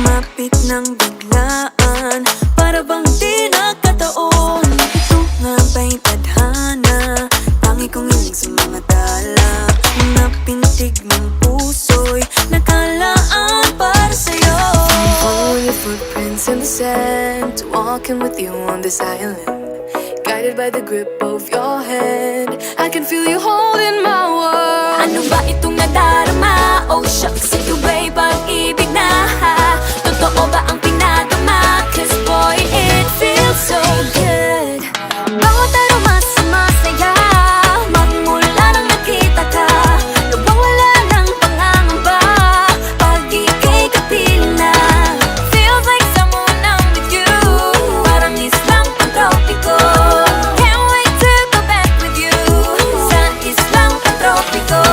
Lumapit ng biglaan, para bang di nagkataon. Ito nga ba'y tadhana, tangi kong hiling sa mga dala. Mga pintig ng puso'y nakalaan para sa'yo. Following your footprints in the sand, walking with you on this island, guided by the grip of your hand. I can feel you holding my world. Ano ba itong nadarama? Oh shucks, ito ba'y pag-ibig na? Totoo ba ang pinadama? Cause boy, it feels so good. Bawat aroma sumasaya, magmula nang nakita ka. Nawawala ng pangangamba, pag ika'y kapiling na. Feels like someone I'm with you, parang islang pantropiko. Can't wait to go back with you, sa islang pantropiko.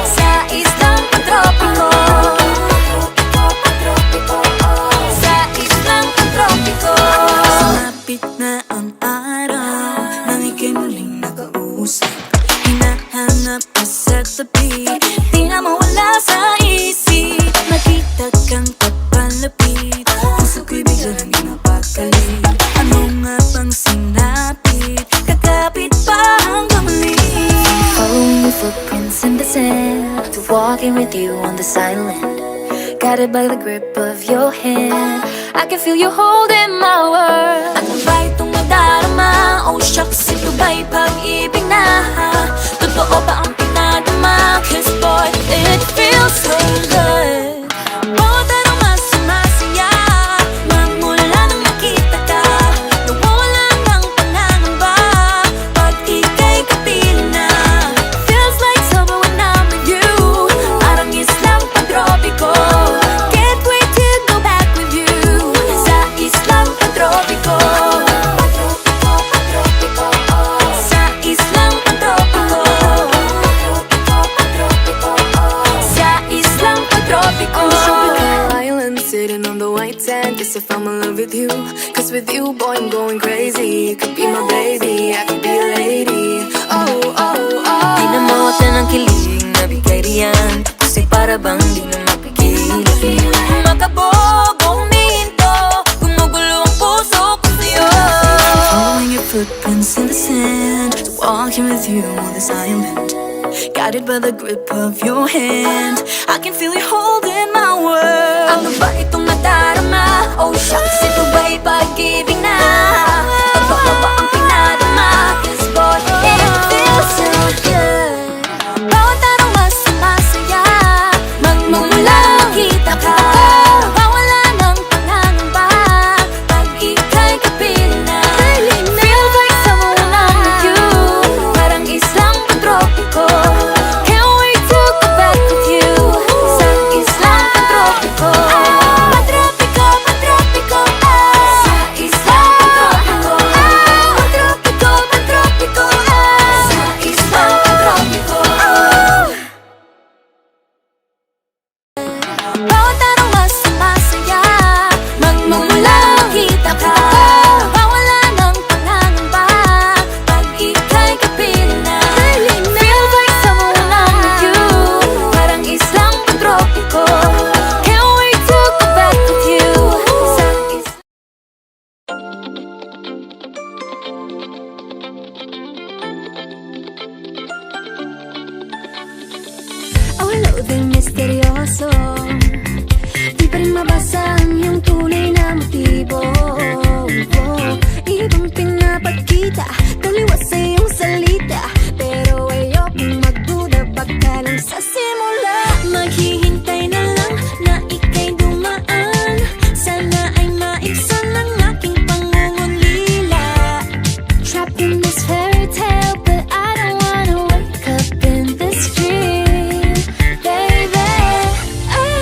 Sa islang pantropiko. Sa islang pantropiko. Sumapit na ang araw, nang ika'y muling nakausap. Hinahanap ka sa tabi, di na mawala sa isip. Nakita kang papalapit, puso ko'y bigla lang ginapakali. Ano nga bang sinapit, kakapit pa hanggang muli. Following your footprints in the sand, walking with you on this island, guided by the grip of your hand. I can feel you holding my world. Ano ba itong nadarama? Oh shucks, ito ba'y pag-ibig na? Totoo ba ang pinadama? Cause boy, it feels so good. Bawat aroma sumasaya, magmula nang nakita ka. Nawawala ng pangangamba, pag ika'y kapiling na. Feels like summer when I'm with you, parang islang pantropiko. Can't wait to go back with you, sa islang pantropiko. Sa islang pantropiko. Sa islang pantropiko. On the tropical island, sitting on the white sand, as if I'm in love with you. Cause with you, boy, I'm going crazy. You could be my baby, I could be a lady. Oh, oh, oh. Di na mawata ng kilig na bigay riyan, kasi para bang di na mapigil. Makabog o huminto, gumugulo ang puso ko sa'yo. Following your footprints in the sand, walking with you on this island, guided by the grip of your hand. I can feel you holding my world. Ano ba itong nadarama? Oh shucks, ito ba'y pag-ibig na? Totoo ba ang pinadama? Cause boy, it feels so good. Bawat aroma sumasaya, magmumula nakita ka. Nawawala ng pangangamba, pag ika'y kapiling na. Feels like someone I'm with you, parang islang pantropiko. Can't wait to go back with you, sa islang pantropiko. Pantropiko, pantropiko, sa islang pantropiko. Pantropiko, pantropiko, sa islang pantropiko. Bawat aroma sumasaya, magmumula nakita ka. Nawawala ng pangangamba, pag ika'y kapiling na. Feels like someone I'm with you, parang islang pantropiko. Can't wait to go back with you, sa islang. Awalo din misteryoso, di pa rin mabasa ang iyong tunay na motibo. Ibang pinapakita, taliwas sa iyong salita, pero ayokong magduda, baka lang sa simula. Maghihintay na lang na ika'y dumaan, sana ay maibsan ang aking pangungulila. Trapped in this fairy tale, but I don't wanna wake up in this dream, baby. I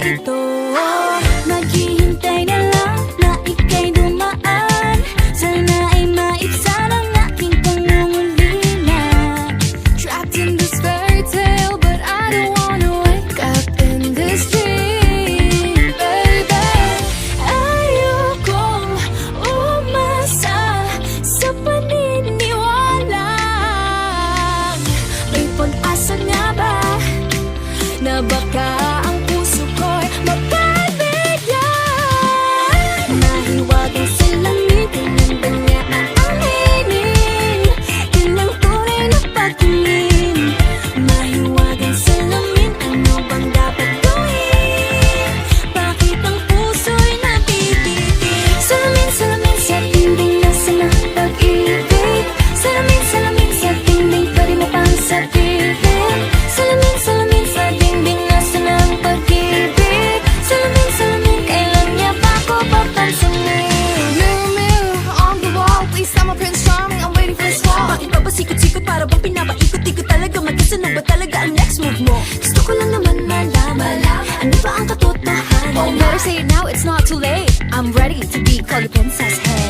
ito. Maghihintay na lang na ika'y dumaan. Sana ay maibsan ang aking pangungulila. Trapped in this fairy tale, but I don't wanna wake up in this dream, baby. Ayokong umasa sa paniniwala. May pag-asa nga ba na baka ang puso ko'y mapagbigyan? Mahiwagang salamin, tingnan ba niya aaminin? Yun ang tunay na pagtingin. Mahiwagang salamin, ano bang dapat gawin? Bakit ang puso'y nabibitin? Salamin, salamin sa dingding, nasa na pag-ibig. Salamin, salamin sa dingding, pwede mo pang sabihin. Salamin, salamin sa dingding, nasa na ang pag-ibig. Salamin, salamin, kailan niya pa ako papansinin? Mirror, mirror on the wall, please tell my Prince Charming I'm waiting for this call. Bakit ba ba sikot-sikot para bang pinapaikot-ikot talaga? Magkasunod ba talaga ang next move mo? Gusto ko lang naman malaman, ano ba ang katotohanan? Oh, better say it now, it's not too late. I'm ready to be called a princess, hey.